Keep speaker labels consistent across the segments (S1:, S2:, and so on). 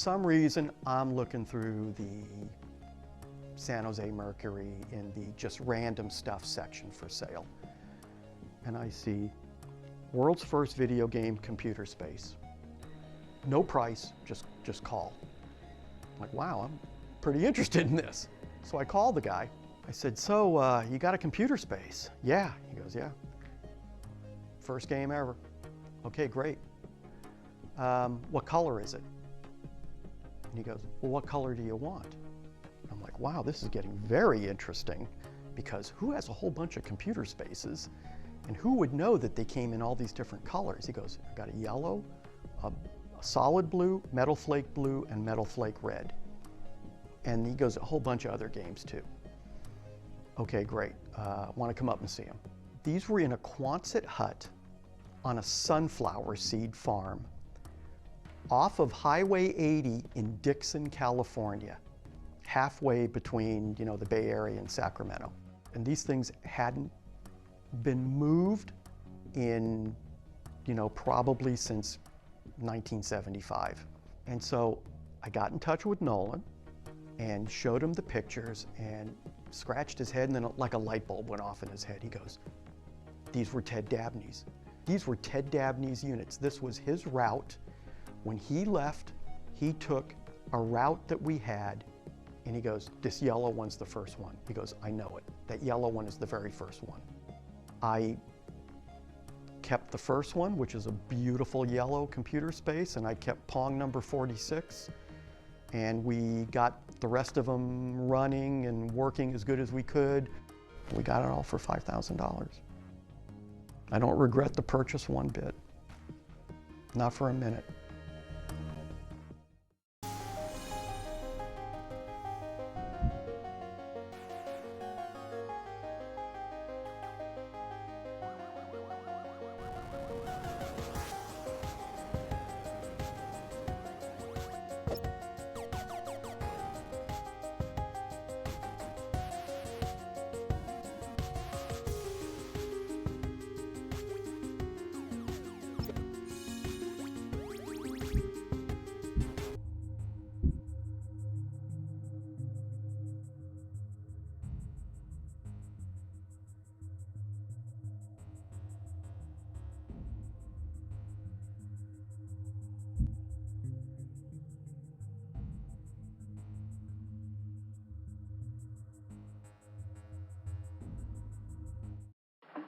S1: some reason, I'm looking through the San Jose Mercury in the just random stuff section for sale. And I see world's first video game, computer space. No price, just call. I'm like, wow, I'm pretty interested in this. So I called the guy. I said, so you got a computer space? Yeah. He goes, yeah. First game ever. Okay, great. What color is it? And he goes, well, what color do you want? I'm like, wow, this is getting very interesting, because who has a whole bunch of computer spaces, and who would know that they came in all these different colors? He goes, I got a yellow, a solid blue, metal flake blue, and metal flake red. And he goes, a whole bunch of other games too. Okay, great. Want to come up and see them. These were in a Quonset hut on a sunflower seed farm off of Highway 80 in Dixon, California, halfway between, you know, the Bay Area and Sacramento. And these things hadn't been moved in, you know, probably since 1975. And so I got in touch with Nolan and showed him the pictures and scratched his head, and then like a light bulb went off in his head. He goes, these were Ted Dabney's. These were Ted Dabney's units. This was his route. When he left, he took a route that we had, and he goes, this yellow one's the first one. He goes, I know it. That yellow one is the very first one. I kept the first one, which is a beautiful yellow computer space, and I kept Pong number 46, and we got the rest of them running and working as good as we could. We got it all for $5,000. I don't regret the purchase one bit. Not for a minute.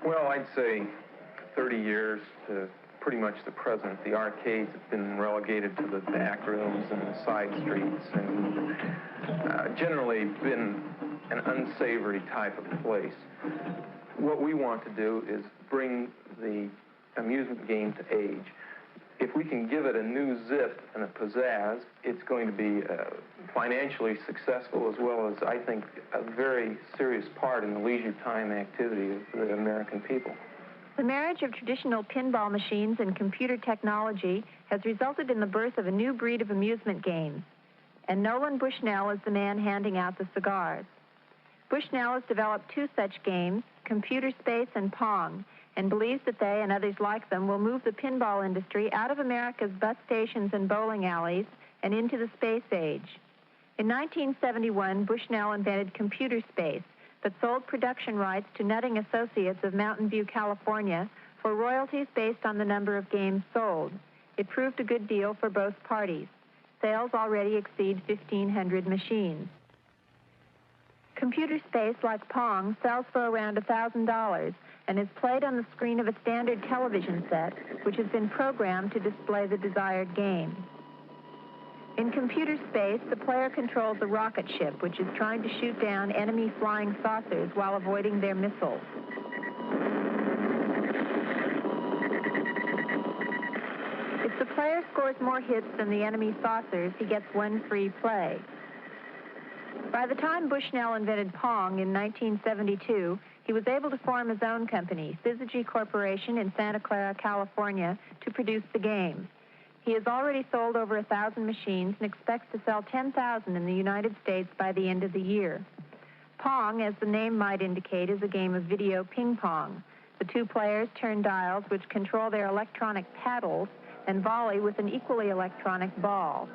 S2: Well, I'd say 30 years to pretty much the present. The arcades have been relegated to the back rooms and the side streets, and generally been an unsavory type of place. What we want to do is bring the amusement game to age. If we can give it a new zip and a pizzazz, it's going to be financially successful, as well as, I think, a very serious part in the leisure time activity of the American people.
S3: The marriage of traditional pinball machines and computer technology has resulted in the birth of a new breed of amusement games. And Nolan Bushnell is the man handing out the cigars. Bushnell has developed two such games, Computer Space and Pong, and believes that they and others like them will move the pinball industry out of America's bus stations and bowling alleys and into the space age. In 1971, Bushnell invented Computer Space, but sold production rights to Nutting Associates of Mountain View, California, for royalties based on the number of games sold. It proved a good deal for both parties. Sales already exceed 1,500 machines. Computer Space, like Pong, sells for around $1,000 and is played on the screen of a standard television set, which has been programmed to display the desired game. In Computer Space, the player controls a rocket ship, which is trying to shoot down enemy flying saucers while avoiding their missiles. If the player scores more hits than the enemy saucers, he gets one free play. By the time Bushnell invented Pong in 1972, he was able to form his own company, Syzygy Corporation in Santa Clara, California, to produce the game. He has already sold over 1,000 machines and expects to sell 10,000 in the United States by the end of the year. Pong, as the name might indicate, is a game of video ping pong. The two players turn dials which control their electronic paddles and volley with an equally electronic ball.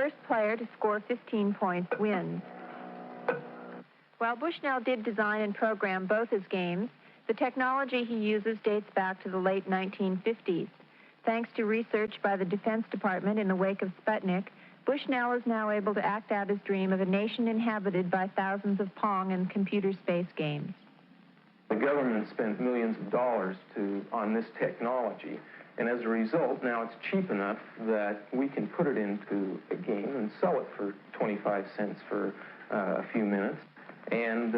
S3: first player to score 15 points wins. While Bushnell did design and program both his games, the technology he uses dates back to the late 1950s. Thanks to research by the Defense Department in the wake of Sputnik, Bushnell is now able to act out his dream of a nation inhabited by thousands of Pong and computer space games.
S2: The government spent millions of dollars on this technology, and as a result, now it's cheap enough that we can put it into a game and sell it for 25 cents for a few minutes and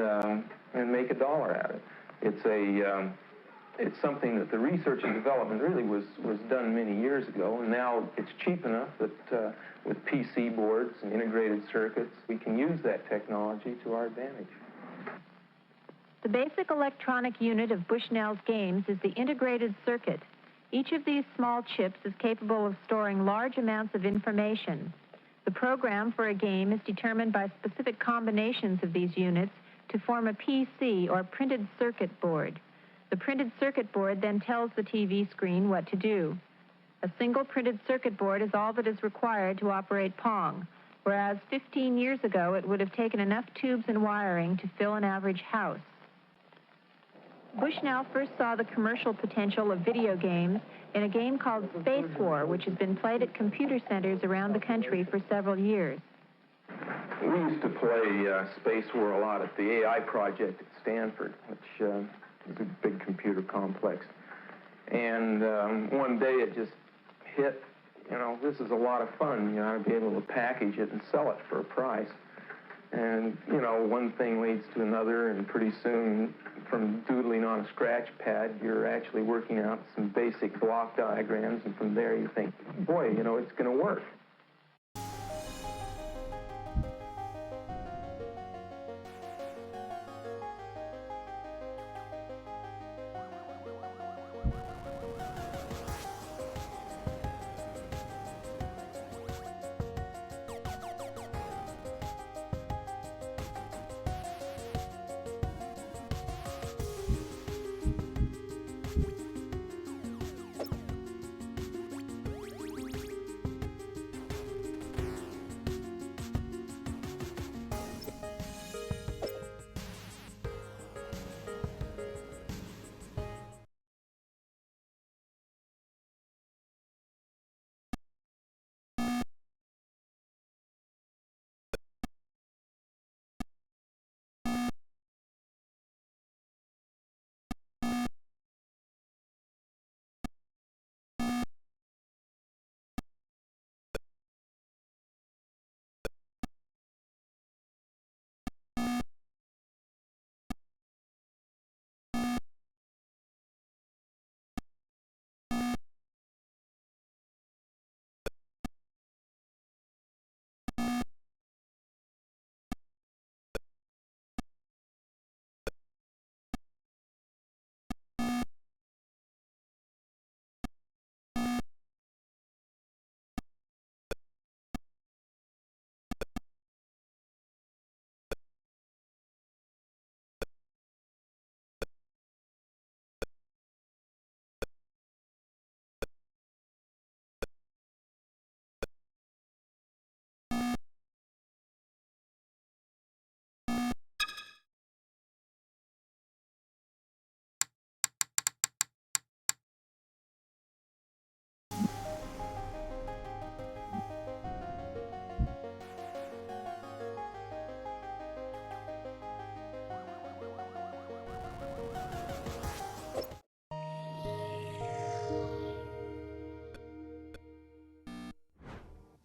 S2: make $1 out of it. It's something that the research and development really was done many years ago, and now it's cheap enough that with PC boards and integrated circuits, we can use that technology to our advantage.
S3: The basic electronic unit of Bushnell's games is the integrated circuit. Each of these small chips is capable of storing large amounts of information. The program for a game is determined by specific combinations of these units to form a PC, or printed circuit board. The printed circuit board then tells the TV screen what to do. A single printed circuit board is all that is required to operate Pong, whereas 15 years ago it would have taken enough tubes and wiring to fill an average house. Bushnell first saw the commercial potential of video games in a game called Space War, which has been played at computer centers around the country for several years.
S2: We used to play Space War a lot at the AI project at Stanford, which is a big computer complex. And one day it just hit, this is a lot of fun. You ought to be able to package it and sell it for a price. And, one thing leads to another, and pretty soon, from doodling on a scratch pad, you're actually working out some basic block diagrams, and from there you think, boy, it's going to work.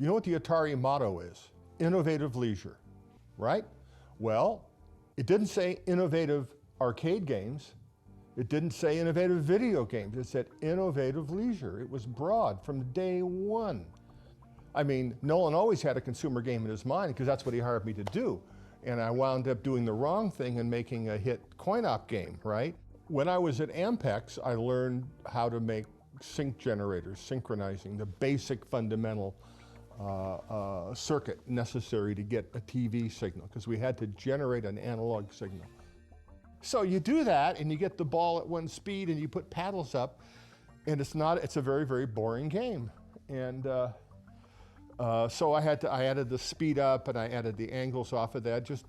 S4: You know what the Atari motto is? Innovative leisure, right? Well, it didn't say innovative arcade games. It didn't say innovative video games. It said innovative leisure. It was broad from day one. I mean, Nolan always had a consumer game in his mind because that's what he hired me to do. And I wound up doing the wrong thing and making a hit coin-op game, right? When I was at Ampex, I learned how to make sync generators, synchronizing the basic fundamental circuit necessary to get a TV signal, because we had to generate an analog signal. So you do that and you get the ball at one speed and you put paddles up, and it's a very, very boring game. And So I added the speed up and I added the angles off of that, just,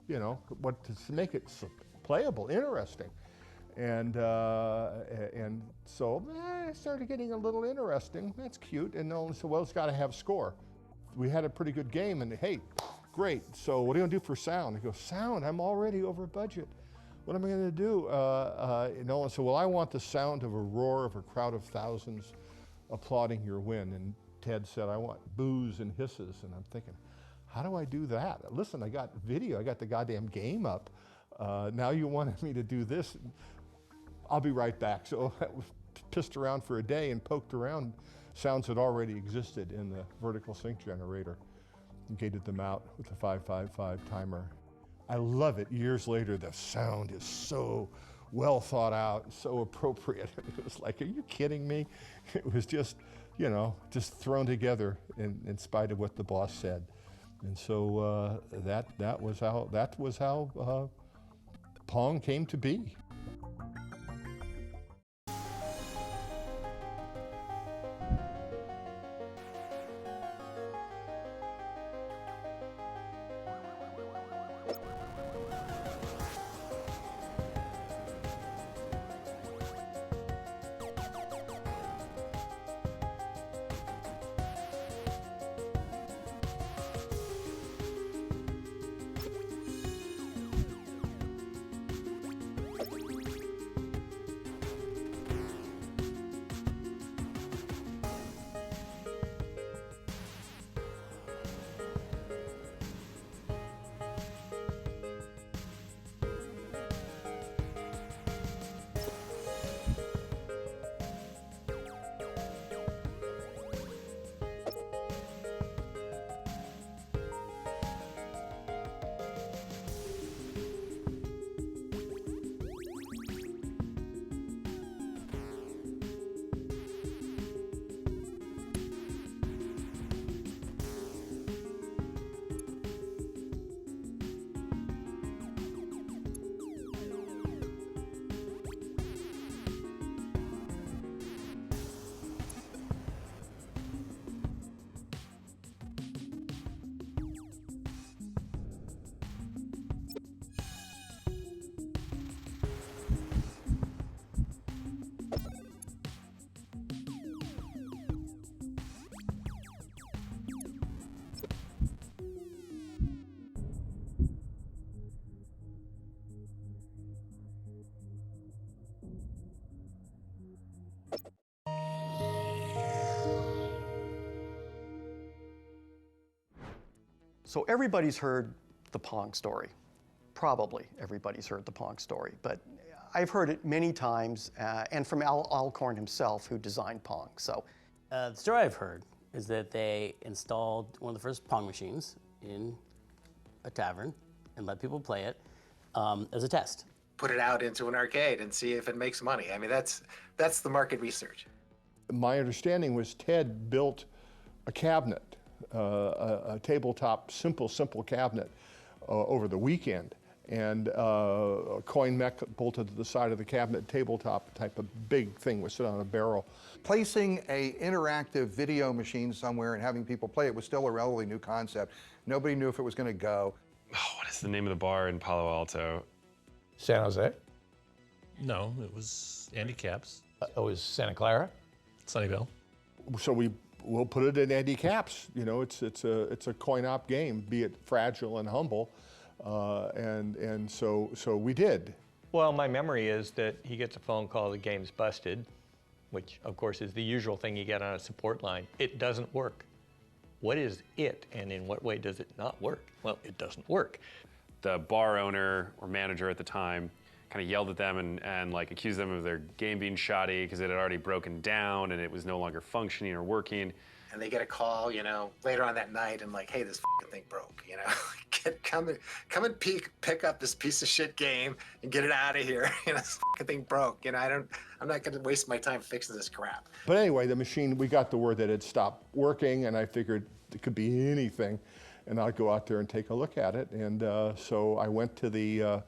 S4: you know, to make it playable, interesting. And so it started getting a little interesting. That's cute. And Nolan said, well, it's got to have score. We had a pretty good game, and hey, great. So what are you gonna do for sound? I go, sound? I'm already over budget. What am I gonna do? Nolan said, well, I want the sound of a roar of a crowd of thousands applauding your win. And Ted said, I want boos and hisses. And I'm thinking, how do I do that? Listen, I got video, I got the goddamn game up. Now you wanted me to do this. I'll be right back. So I pissed around for a day and poked around. Sounds that already existed in the vertical sync generator and gated them out with the 555 timer. I love it. Years later, the sound is so well thought out, so appropriate. It was like, are you kidding me? It was just, you know, just thrown together in spite of what the boss said. And so that was how Pong came to be.
S1: So everybody's heard the Pong story. Probably everybody's heard the Pong story, but I've heard it many times, and from Al Alcorn himself, who designed Pong. So
S5: the story I've heard is that they installed one of the first Pong machines in a tavern and let people play it as a test.
S6: Put it out into an arcade and see if it makes money. I mean, that's the market research.
S4: My understanding was Ted built a cabinet, a tabletop, simple cabinet over the weekend, and a coin mech bolted to the side of the cabinet, tabletop type of big thing was sit on a barrel.
S7: Placing a interactive video machine somewhere and having people play it was still a relatively new concept. Nobody knew if it was going to go.
S8: Oh, what is the name of the bar in Palo Alto?
S9: San Jose?
S10: No, it was Andy Caps.
S9: It was Santa Clara?
S10: Sunnyvale.
S4: So we'll put it in Andy Caps. You know, it's a coin-op game, be it fragile and humble, and so we did.
S11: Well, my memory is that he gets a phone call, the game's busted, which of course is the usual thing you get on a support line. It doesn't work. What is it, and in what way does it not work? Well, it doesn't work.
S8: The bar owner or manager at the time kind of yelled at them and like accused them of their game being shoddy because it had already broken down and it was no longer functioning or working.
S6: And they get a call, you know, later on that night and like, hey, this thing broke, you know. come and pick up this piece of shit game and get it out of here. You know, this thing broke. You know, I'm not gonna waste my time fixing this crap.
S4: But anyway, the machine, we got the word that it stopped working, and I figured it could be anything, and I'd go out there and take a look at it. And so I went to the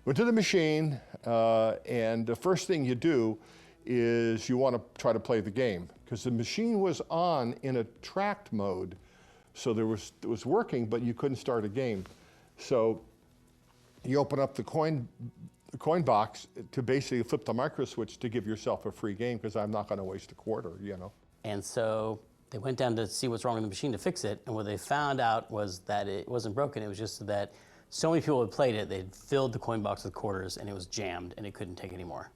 S4: machine, and the first thing you do is you want to try to play the game, because the machine was on in a tracked mode, so it was working, but you couldn't start a game. So you open up the coin box to basically flip the micro switch to give yourself a free game, because I'm not going to waste a quarter, you know.
S5: And so they went down to see what's wrong with the machine to fix it, and what they found out was that it wasn't broken, it was just that so many people had played it, they'd filled the coin box with quarters, and it was jammed, and it couldn't take any more.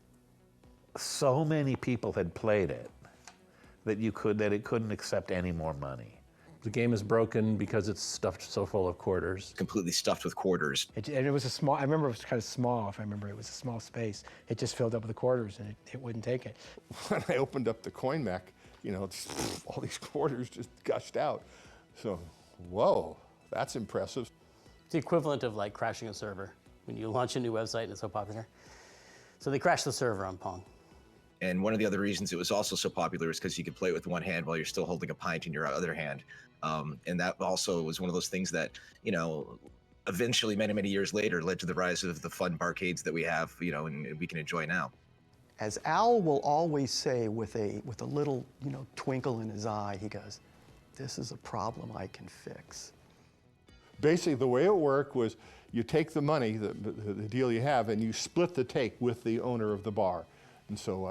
S12: So many people had played it that it couldn't accept any more money.
S10: The game is broken because it's stuffed so full of quarters.
S13: Completely stuffed with quarters.
S14: And it was a small, I remember it was kind of small, if I remember. It was a small space. It just filled up with the quarters, and it wouldn't take it.
S4: When I opened up the coin mech, you know, all these quarters just gushed out. So, whoa, that's impressive.
S5: It's the equivalent of like crashing a server when you launch a new website and it's so popular. So they crashed the server on Pong.
S13: And one of the other reasons it was also so popular is because you could play it with one hand while you're still holding a pint in your other hand. And that also was one of those things that, you know, eventually many, many years later led to the rise of the fun barcades that we have, you know, and we can enjoy now.
S1: As Al will always say with a little, you know, twinkle in his eye, he goes, "This is a problem I can fix."
S4: Basically, the way it worked was you take the money, the deal you have, and you split the take with the owner of the bar. And so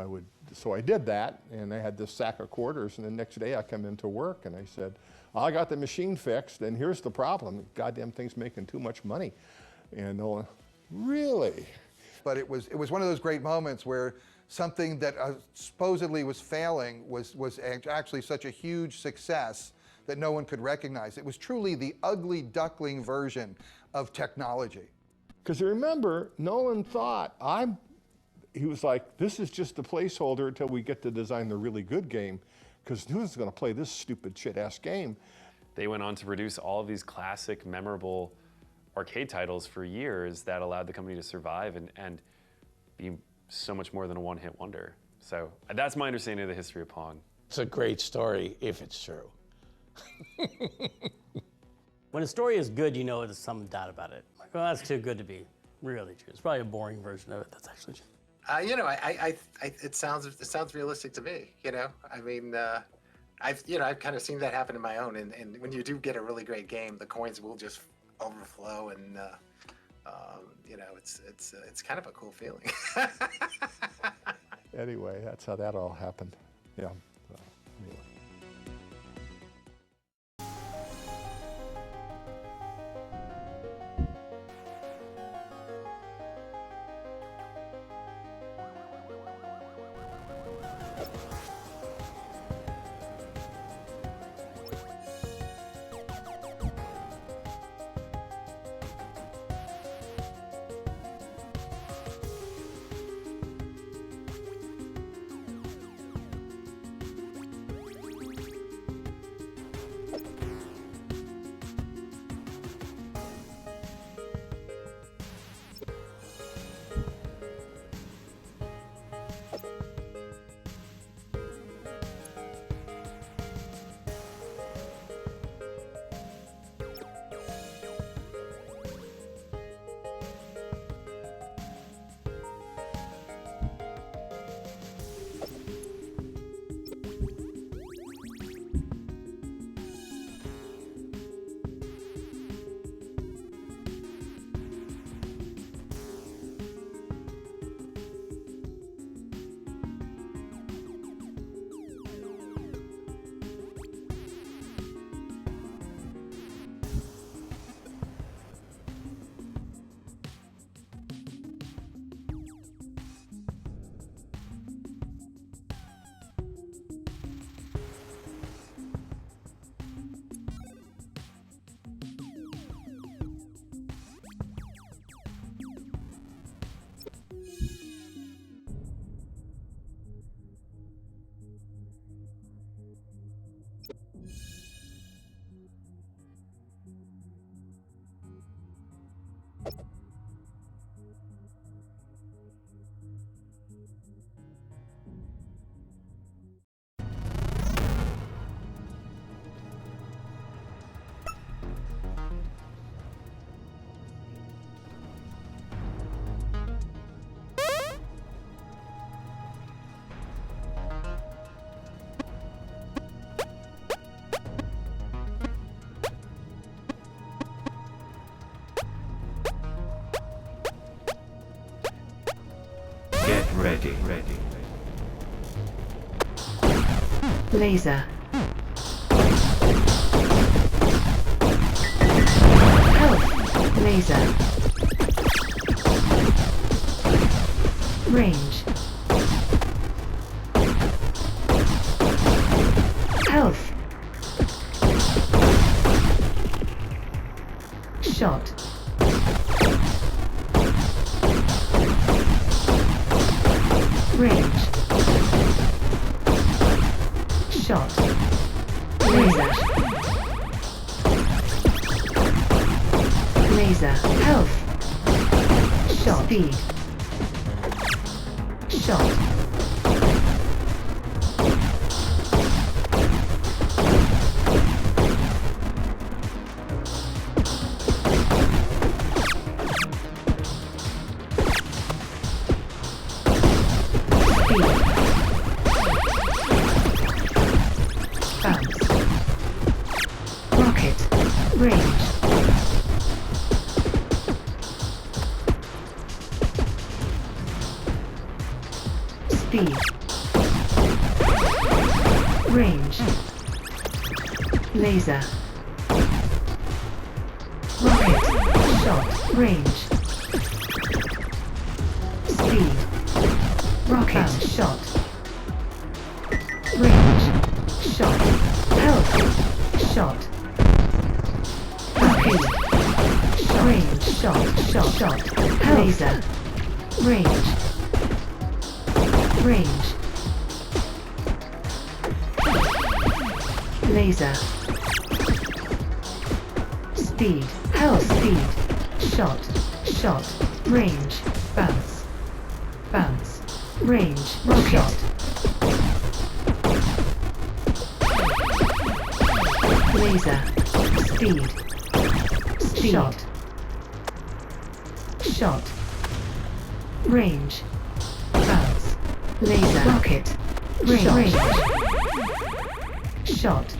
S4: I did that, and I had this sack of quarters, and the next day I come into work and I said, I got the machine fixed, and here's the problem. Goddamn thing's making too much money. And really?
S7: But it was one of those great moments where something that supposedly was failing was actually such a huge success that no one could recognize. It was truly the ugly duckling version of technology.
S4: Because remember, Nolan thought, he was like, this is just a placeholder until we get to design the really good game, because who's going to play this stupid shit-ass game?
S8: They went on to produce all of these classic, memorable arcade titles for years that allowed the company to survive and be so much more than a one-hit wonder. So that's my understanding of the history of Pong.
S12: It's a great story if it's true.
S5: When a story is good, you know there's some doubt about it. Like, well, that's too good to be really true. It's probably a boring version of it that's actually true.
S6: You know, it sounds realistic to me. You know, I mean, I've kind of seen that happen in my own. And when you do get a really great game, the coins will just overflow, and you know, it's kind of a cool feeling.
S4: Anyway, that's how that all happened. Yeah. Anyway.
S15: Laser. Health. Laser. Range. Health. Shot. Range. Shot. Laser. Laser. Health. Shot. Speed. Shot. Speed. Range. Laser. Rocket. Shot. Range. Speed. Rocket. Shot. Range. Shot. Health. Shot. Rocket. Range. Shot. Health. Laser. Range. Range. Laser. Speed. Health. Speed. Shot. Range. Bounce. Range. Rocket. Laser. Speed. Shot. Range. Bounce. Laser. Rocket. Range. Shot.